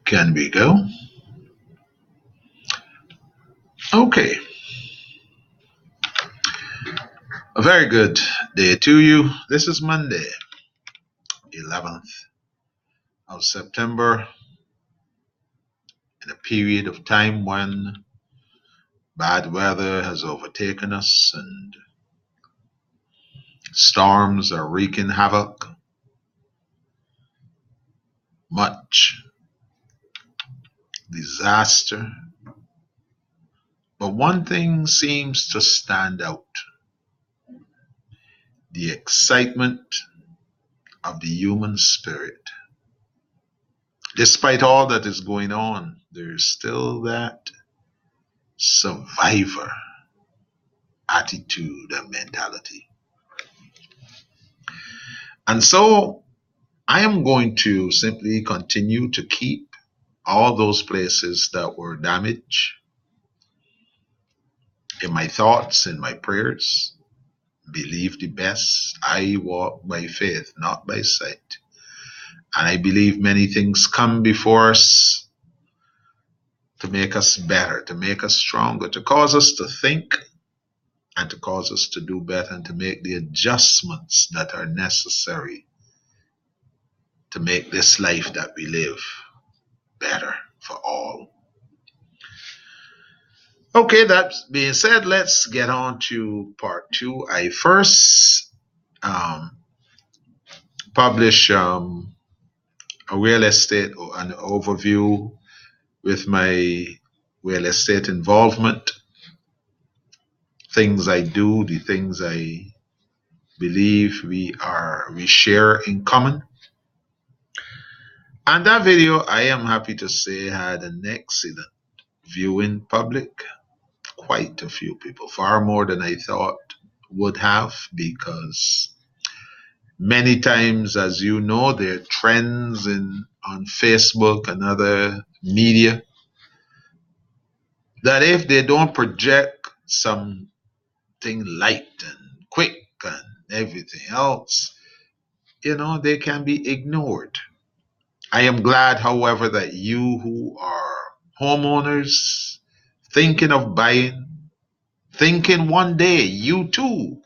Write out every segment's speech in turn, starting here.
Can we go? Okay. A very good day to you. This is Monday, 11th of September, in a period of time when bad weather has overtaken us and storms are wreaking havoc. Much disaster. But one thing seems to stand out: the excitement of the human spirit. Despite all that is going on, there is still that survivor attitude and mentality. And so I am going to simply continue to keep all those places that were damaged in my thoughts, in my prayers. Believe the best. I walk by faith, not by sight. And I believe many things come before us to make us better, to make us stronger, to cause us to think and to cause us to do better and to make the adjustments that are necessary to make this life that we live better for all. Okay, that being said, let's get on to part two. I first published a real estate, an overview with my real estate involvement, things I do, the things I believe we share in common. And that video, I am happy to say, had an excellent viewing public. Quite a few people, far more than I thought would have, because many times, as you know, there are trends on Facebook and other media that if they don't project something light and quick and everything else, they can be ignored. I am glad, however, that you who are homeowners thinking of buying, thinking one day you too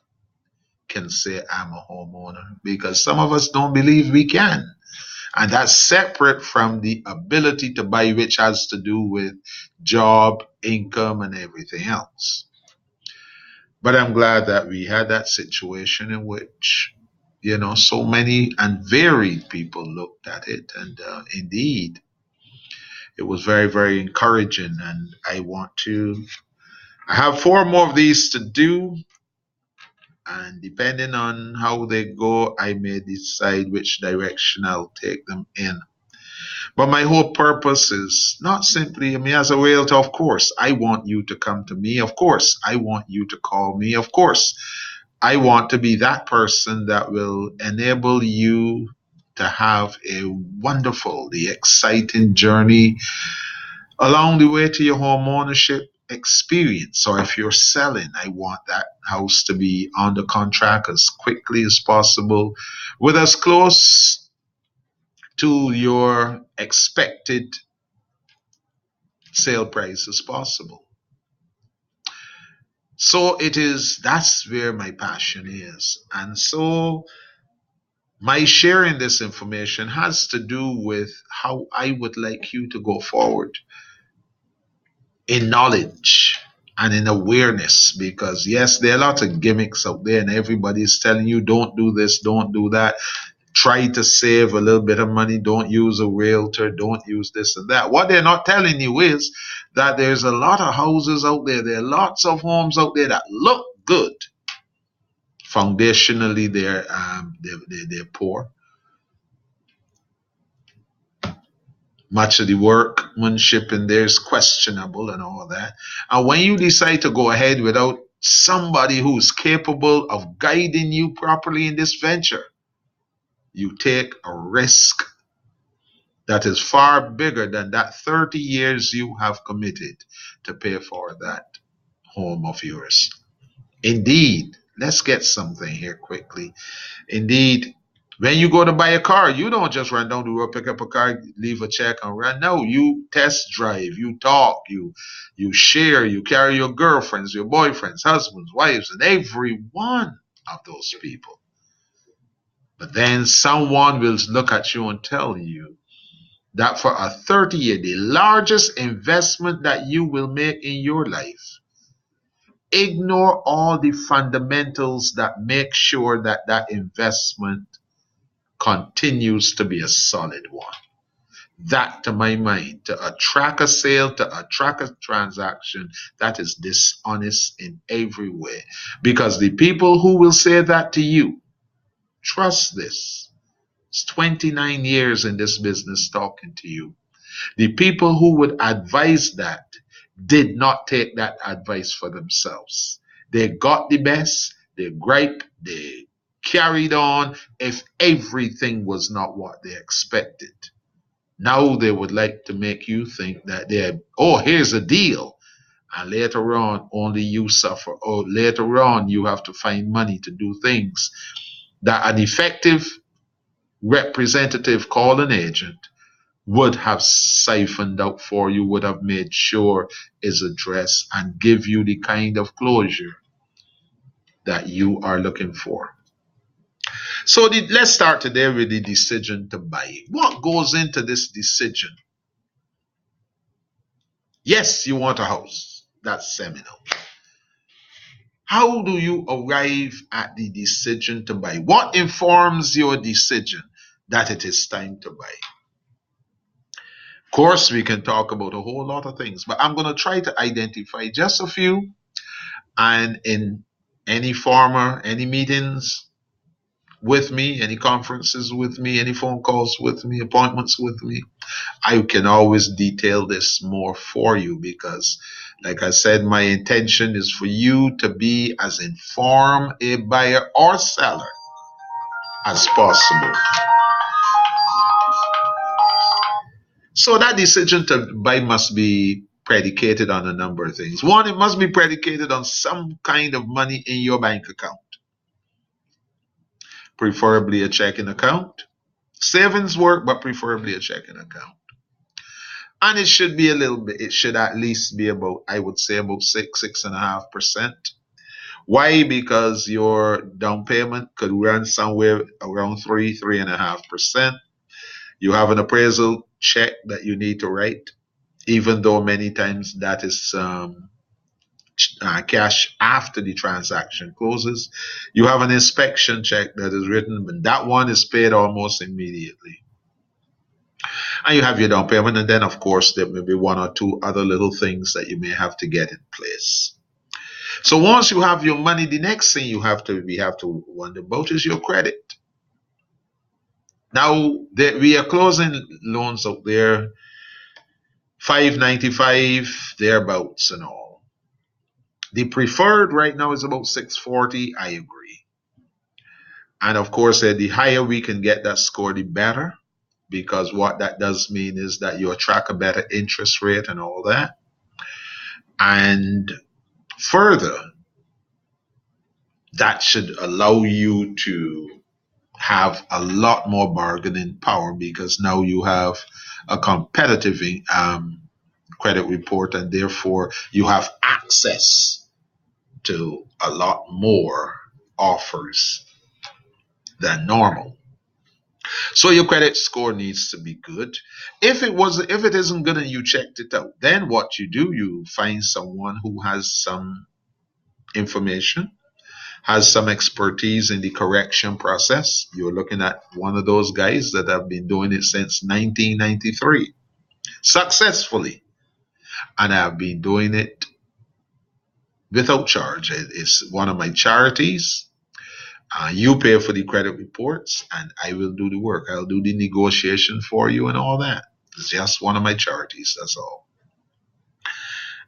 can say, I'm a homeowner, because some of us don't believe we can. And that's separate from the ability to buy, which has to do with job, income, and everything else. But I'm glad that we had that situation in which, so many and varied people looked at it. And indeed, it was very, very encouraging. And I have 4 more of these to do. And depending on how they go, I may decide which direction I'll take them in. But my whole purpose is not simply, as a realtor, of course, I want you to come to me. Of course, I want you to call me. Of course, I want to be that person that will enable you to have a wonderfully exciting journey along the way to your home ownership experience. Or if you're selling, I want that house to be under contract as quickly as possible, with as close to your expected sale price as possible. So that's where my passion is. And so my sharing this information has to do with how I would like you to go forward in knowledge and in awareness, because yes, there are lots of gimmicks out there and everybody's telling you don't do this, don't do that, try to save a little bit of money, don't use a realtor, don't use this and that. What they're not telling you is that there's a lot of houses out there are lots of homes out there that look good. Foundationally, they're poor. Much of the workmanship in there is questionable and all that. And when you decide to go ahead without somebody who's capable of guiding you properly in this venture, you take a risk that is far bigger than that 30 years you have committed to pay for that home of yours. Indeed, let's get something here quickly. Indeed, When you go to buy a car, you don't just run down the road, pick up a car, leave a check, and run. No, you test drive, you talk, you share, you carry your girlfriends, your boyfriends, husbands, wives, and every one of those people. But then someone will look at you and tell you that for a 30-year, the largest investment that you will make in your life, ignore all the fundamentals that make sure that that investment continues to be a solid one. That, to my mind, to attract a sale, to attract a transaction, that is dishonest in every way. Because the people who will say that to you, trust this. It's 29 years in this business talking to you. The people who would advise that did not take that advice for themselves. They got the best, they griped, they carried on if everything was not what they expected. Now they would like to make you think that here's a deal. And later on, only you suffer. Or later on, you have to find money to do things that an effective representative called an agent would have siphoned out for you, would have made sure is addressed and give you the kind of closure that you are looking for. So let's start today with the decision to buy. What goes into this decision? Yes, you want a house. That's seminal. How do you arrive at the decision to buy? What informs your decision that it is time to buy? Of course, we can talk about a whole lot of things, but I'm going to try to identify just a few. And in any forum, any meetings with me, any conferences with me, any phone calls with me, appointments with me, I can always detail this more for you because, like I said, my intention is for you to be as informed a buyer or seller as possible. So that decision to buy must be predicated on a number of things. One, it must be predicated on some kind of money in your bank account, preferably a checking account. Savings work, but preferably a checking account. And it should be a little bit, it should at least be about, I would say about 6.5%. Why? Because your down payment could run somewhere around 3.5%. You have an appraisal check that you need to write, even though many times that is cash after the transaction closes. You have an inspection check that is written, but that one is paid almost immediately. And you have your down payment, and then of course there may be one or two other little things that you may have to get in place. So once you have your money, the next thing we have to wonder about is your credit. Now we are closing loans out there 595 thereabouts and all. The preferred right now is about 640. I agree. And of course, the higher we can get that score, the better, because what that does mean is that you attract a better interest rate and all that. And further, that should allow you to have a lot more bargaining power because now you have a competitive credit report, and therefore you have access to a lot more offers than normal. So your credit score needs to be good. If it isn't good and you checked it out, then what you do, you find someone who has some information, has some expertise in the correction process. You're looking at one of those guys that have been doing it since 1993 successfully, and I've been doing it without charge. It's one of my charities. You pay for the credit reports, and I will do the work. I'll do the negotiation for you and all that. It's just one of my charities, that's all.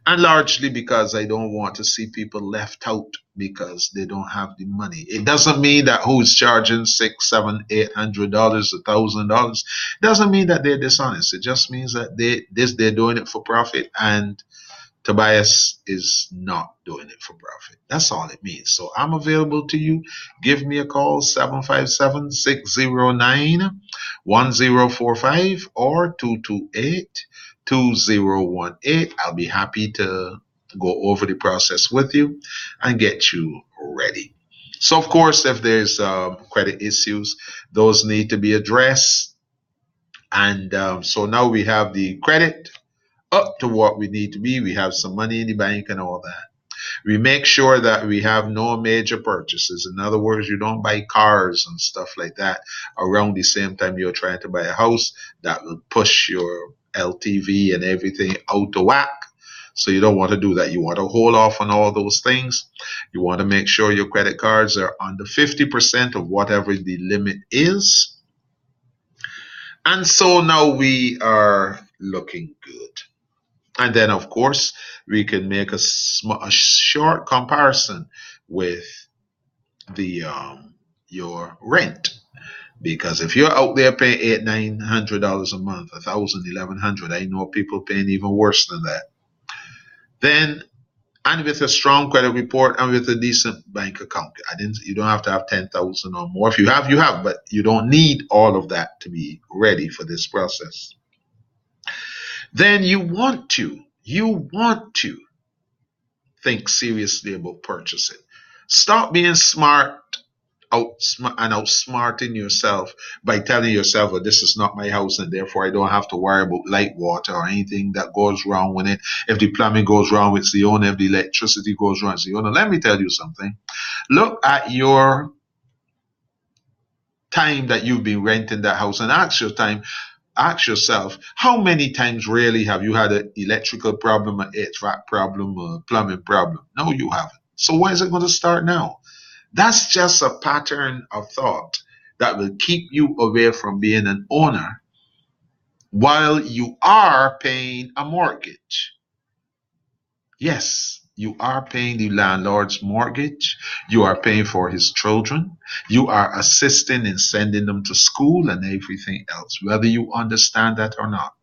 And largely because I don't want to see people left out because they don't have the money. It doesn't mean that who's charging $600, $700, $800, $1,000 doesn't mean that they're dishonest. It just means that they're doing it for profit, and Tobias is not doing it for profit. That's all it means. So I'm available to you. Give me a call, 757-609-1045 or 228-2018. I'll be happy to go over the process with you and get you ready. So, of course, if there's credit issues, those need to be addressed. And so now we have the credit up to what we need to be. We have some money in the bank and all that. We make sure that we have no major purchases. In other words, you don't buy cars and stuff like that around the same time you're trying to buy a house. That will push your LTV and everything out of whack. So you don't want to do that. You want to hold off on all those things. You want to make sure your credit cards are under 50% of whatever the limit is. And so now we are looking good. And then, of course, we can make a short comparison with the your rent. Because if you're out there paying $800-900 a month, $1,000-1,100, I know people paying even worse than that. Then, and with a strong credit report and with a decent bank account, you don't have to have 10,000 or more. If you have, you have, but you don't need all of that to be ready for this process. Then you want to think seriously about purchasing. Stop being smart and outsmarting yourself by telling yourself, well, this is not my house and therefore I don't have to worry about light, water, or anything that goes wrong with it. If the plumbing goes wrong, it's the owner. If the electricity goes wrong, it's the owner. Let me tell you something. Look at your time that you've been renting that house and ask yourself, how many times really have you had an electrical problem, an HVAC problem, a plumbing problem? No, you haven't. So why is it going to start now? That's just a pattern of thought that will keep you away from being an owner while you are paying a mortgage. Yes, you are paying the landlord's mortgage. You are paying for his children. You are assisting in sending them to school and everything else, whether you understand that or not.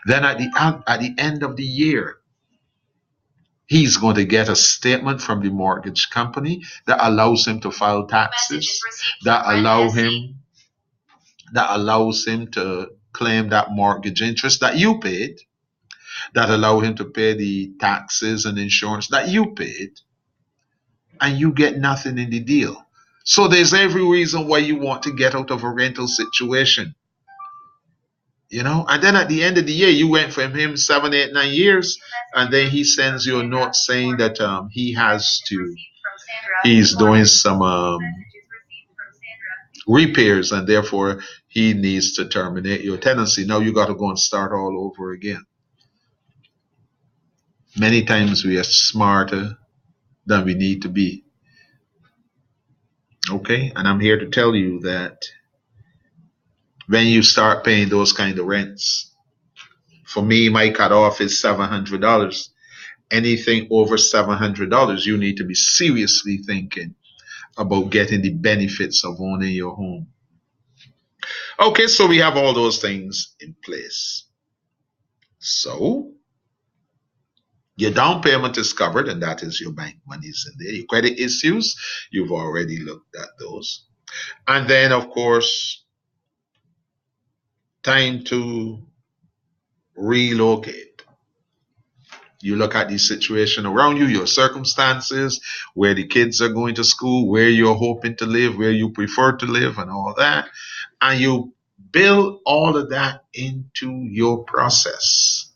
Then at the end of the year, he's going to get a statement from the mortgage company that allows him to file taxes, that allows him to claim that mortgage interest that you paid, that allow him to pay the taxes and insurance that you paid, and you get nothing in the deal. So there's every reason why you want to get out of a rental situation. And then at the end of the year, you went from him 7, 8, 9 years, and then he sends you a note saying that he's doing some repairs, and therefore he needs to terminate your tenancy. Now you got to go and start all over again. Many times we are smarter than we need to be. Okay, and I'm here to tell you that when you start paying those kind of rents, for me, my cutoff is $700. Anything over $700, you need to be seriously thinking about getting the benefits of owning your home. Okay, so we have all those things in place. So your down payment is covered, and that is your bank monies in there. Your credit issues, you've already looked at those. And then, of course, time to relocate. You look at the situation around you, your circumstances, where the kids are going to school, where you're hoping to live, where you prefer to live, and all that. And you build all of that into your process.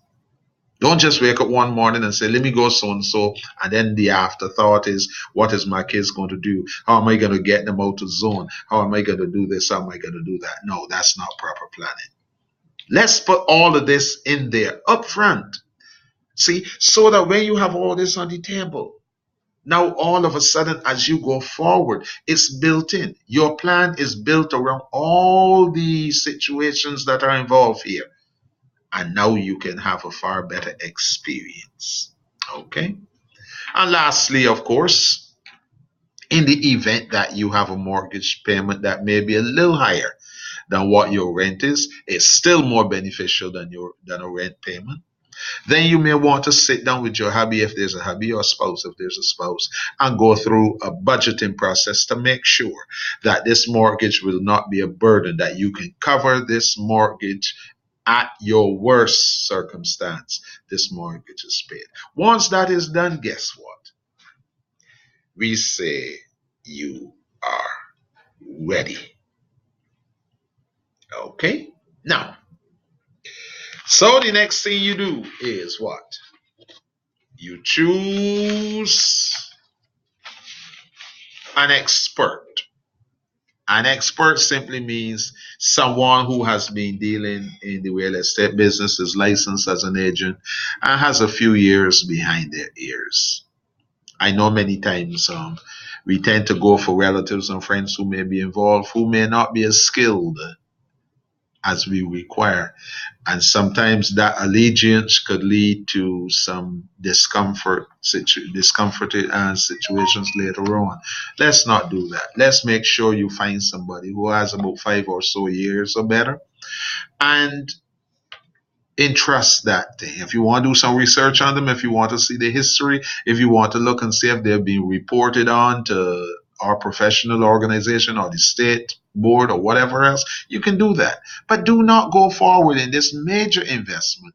Don't just wake up one morning and say, let me go so and so. And then the afterthought is, what is my kids going to do? How am I going to get them out of zone? How am I going to do this? How am I going to do that? No, that's not proper planning. Let's put all of this in there up front. See, so that when you have all this on the table, now all of a sudden, as you go forward, it's built in. Your plan is built around all the situations that are involved here. And now you can have a far better experience. Okay? And lastly, of course, in the event that you have a mortgage payment that may be a little higher than what your rent is, it's still more beneficial than a rent payment. Then you may want to sit down with your hubby if there's a hubby, or spouse if there's a spouse, and go through a budgeting process to make sure that this mortgage will not be a burden, that you can cover this mortgage at your worst circumstance. This mortgage is paid. Once that is done, guess what? We say you are ready. Okay? Now, so the next thing you do is what? You choose an expert. An expert simply means someone who has been dealing in the real estate business, is licensed as an agent, and has a few years behind their ears. I know many times we tend to go for relatives and friends who may be involved, who may not be as skilled as we require. And sometimes that allegiance could lead to some discomforted situations later on. Let's not do that. Let's make sure you find somebody who has about 5 or so years or better, and entrust that thing. If you want to do some research on them, if you want to see the history, if you want to look and see if they're being reported on to our professional organization or the state board or whatever else, you can do that. But do not go forward in this major investment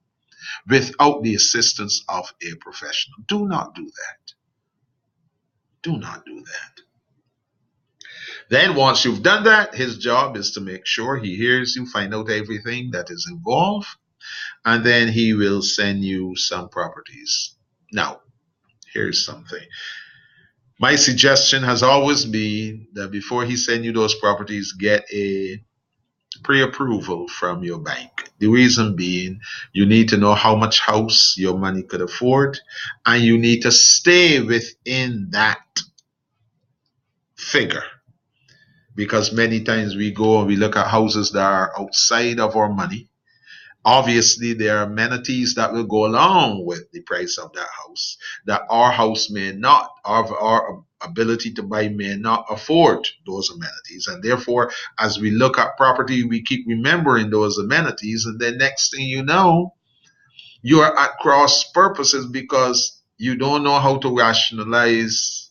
without the assistance of a professional. Do not do that. Do not do that. Then once you've done that, his job is to make sure he hears you, find out everything that is involved, and then he will send you some properties. Now, here's something. My suggestion has always been that before he sends you those properties, get a pre-approval from your bank. The reason being, you need to know how much house your money could afford, and you need to stay within that figure. Because many times we go and we look at houses that are outside of our money. Obviously, there are amenities that will go along with the price of that house that our house may not, our ability to buy may not afford those amenities. And therefore, as we look at property, we keep remembering those amenities. And then next thing you know, you are at cross purposes because you don't know how to rationalize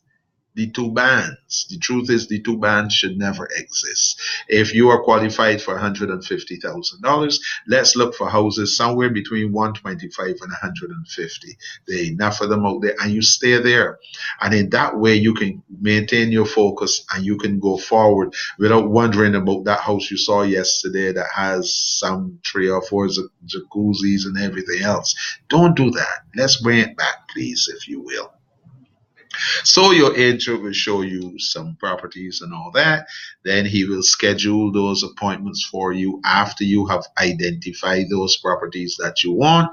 the two bands. The truth is, the two bands should never exist. If you are qualified for $150,000, let's look for houses somewhere between 125 and 150. There are enough of them out there, and you stay there. And in that way, you can maintain your focus and you can go forward without wondering about that house you saw yesterday that has some 3 or 4 jacuzzis and everything else. Don't do that. Let's bring it back, please, if you will. So your agent will show you some properties and all that. Then he will schedule those appointments for you after you have identified those properties that you want.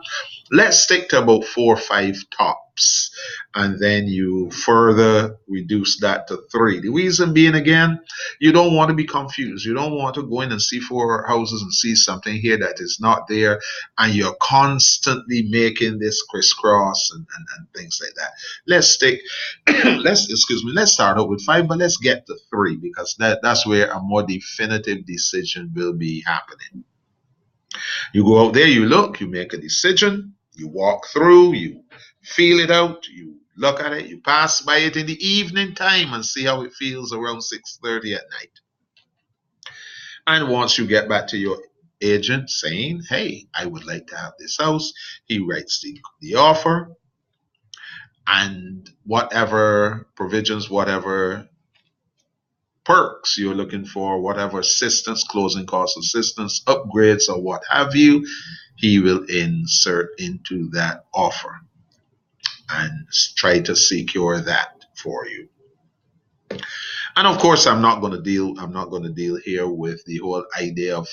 Let's stick to about 4 or 5 tops, and then you further reduce that to 3. The reason being, again, you don't want to be confused. You don't want to go in and see 4 houses and see something here that is not there, and you're constantly making this crisscross and things like that. Let's stick. Let's start out with 5, but let's get to 3, because that's where a more definitive decision will be happening. You go out there, you look, you make a decision, you walk through, you feel it out, you look at it, you pass by it in the evening time and see how it feels around 6:30 at night. And once you get back to your agent saying, hey, I would like to have this house, he writes the offer, and whatever provisions, whatever perks you're looking for, whatever assistance, closing cost assistance, upgrades, or what have you, he will insert into that offer and try to secure that for you. And of course, I'm not going to deal here with the whole idea of,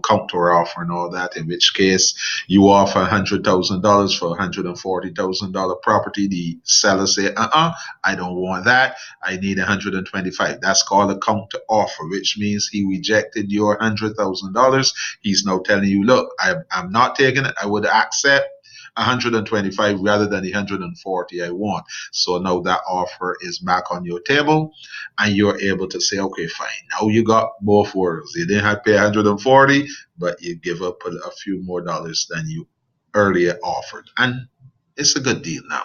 counter offer and all that, in which case you offer $100,000 for $140,000 property. The seller say, I don't want that. I need 125. That's called a counter offer, which means he rejected your $100,000. He's now telling you, look, I'm not taking it. I would accept 125 rather than the 140 I want. So now that offer is back on your table, and you're able to say, okay, fine. Now you got both worlds. You didn't have to pay 140, but you give up a few more dollars than you earlier offered. And it's a good deal now.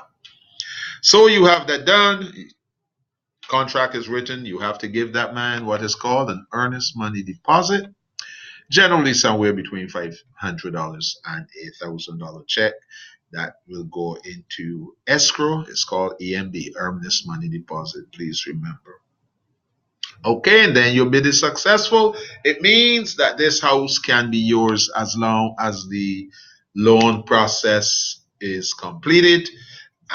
So you have that done. Contract is written. You have to give that man what is called an earnest money deposit, generally somewhere between $500 and $1,000 check that will go into escrow. It's called EMD, earnest money deposit. Please remember. Okay, and then your bid is successful. It means that this house can be yours as long as the loan process is completed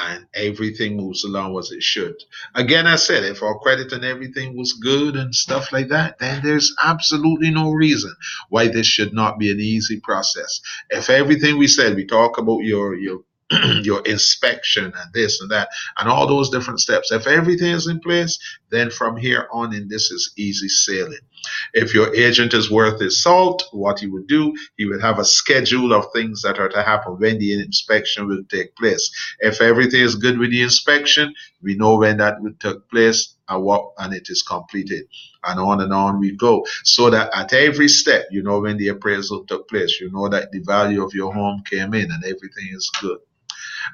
and everything moves along as it should. Again, I said, if our credit and everything was good and stuff like that, then there's absolutely no reason why this should not be an easy process. If everything we said, we talk about your your inspection and this and that and all those different steps. If everything is in place, then from here on in, this is easy sailing. If your agent is worth his salt, what he would do, he would have a schedule of things that are to happen when the inspection will take place. If everything is good with the inspection, we know when that will take place and it is completed. And on we go. So that at every step, you know when the appraisal took place, you know that the value of your home came in and everything is good.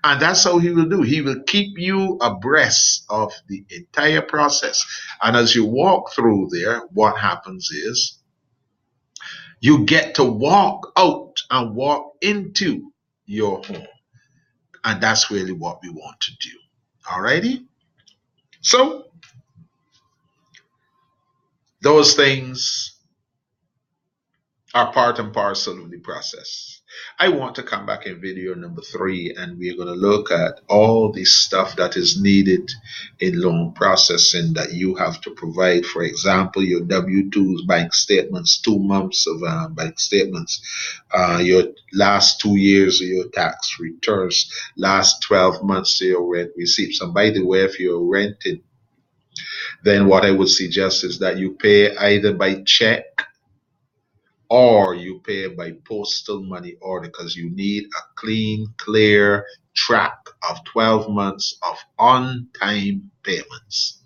And that's how he will do. He will keep you abreast of the entire process. And as you walk through there, what happens is you get to walk out and walk into your home. And that's really what we want to do. Alrighty? So those things are part and parcel of the process. I want to come back in video number 3 and we're going to look at all the stuff that is needed in loan processing that you have to provide. For example, your W-2s, bank statements, 2 months of bank statements, your last 2 years of your tax returns, last 12 months of your rent receipts. And by the way, if you're renting, then what I would suggest is that you pay either by check or you pay by postal money order because you need a clean, clear track of 12 months of on-time payments.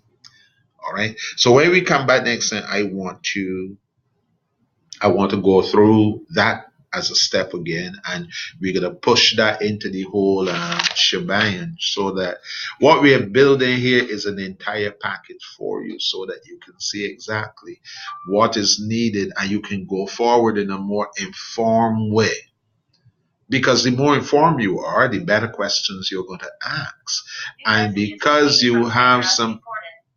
All right. So when we come back next time, I want to go through that as a step again, and we're gonna push that into the whole shebang, so that what we are building here is an entire package for you, so that you can see exactly what is needed and you can go forward in a more informed way. Because the more informed you are, the better questions you're going to ask, and because you have some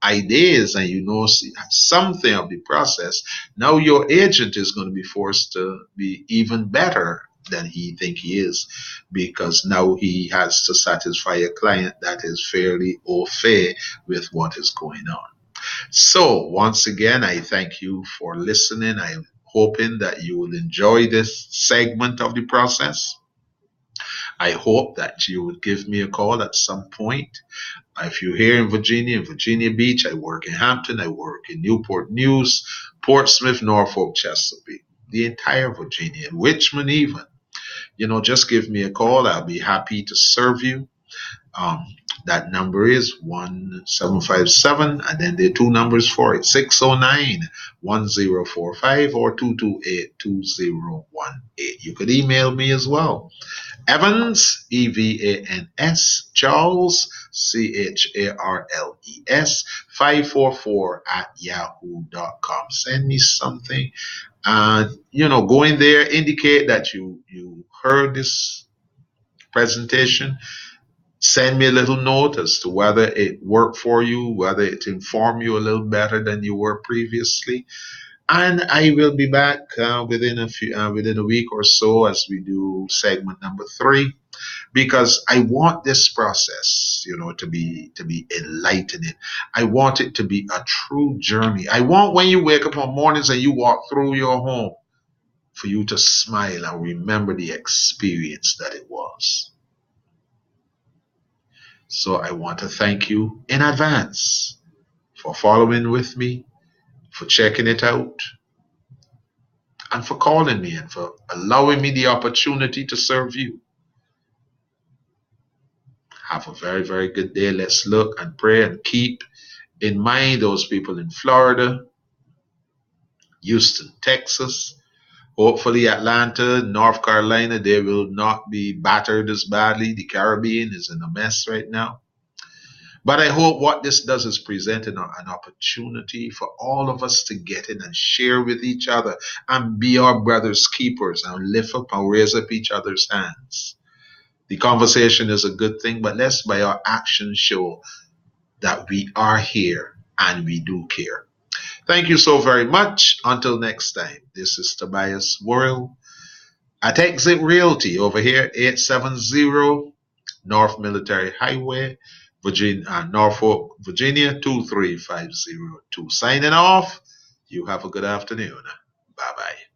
ideas and you know something of the process, now your agent is going to be forced to be even better than he think he is, because now he has to satisfy a client that is fairly au fait with what is going on. So once again, I thank you for listening. I'm hoping that you will enjoy this segment of the process. I hope that you would give me a call at some point. If you're here in Virginia Beach, I work in Hampton, I work in Newport News, Portsmouth, Norfolk, Chesapeake, the entire Virginia, Richmond even. Just give me a call. I'll be happy to serve you. That number is 1757, and then there are 2 numbers for it, 609-1045 or 228-2018. You could email me as well. Evans, Evans, Charles, Charles, 544 at yahoo.com. Send me something. Go in there, indicate that you heard this presentation. Send me a little note as to whether it worked for you, whether it informed you a little better than you were previously. And I will be back within a week or so as we do segment number 3, because I want this process, to be enlightening. I want it to be a true journey. I want when you wake up on mornings and you walk through your home, for you to smile and remember the experience that it was. So I want to thank you in advance for following with me, for checking it out, and for calling me and for allowing me the opportunity to serve you. Have a very, very good day. Let's look and pray and keep in mind those people in Florida, Houston, Texas, Hopefully, Atlanta, North Carolina, they will not be battered as badly. The Caribbean is in a mess right now. But I hope what this does is present an opportunity for all of us to get in and share with each other and be our brothers' keepers and lift up and raise up each other's hands. The conversation is a good thing, but let's by our actions show that we are here and we do care. Thank you so very much. Until next time, this is Tobias Worrell at Exit Realty over here, 870 North Military Highway, Virginia, Norfolk, Virginia 23502. Signing off. You have a good afternoon. Bye bye.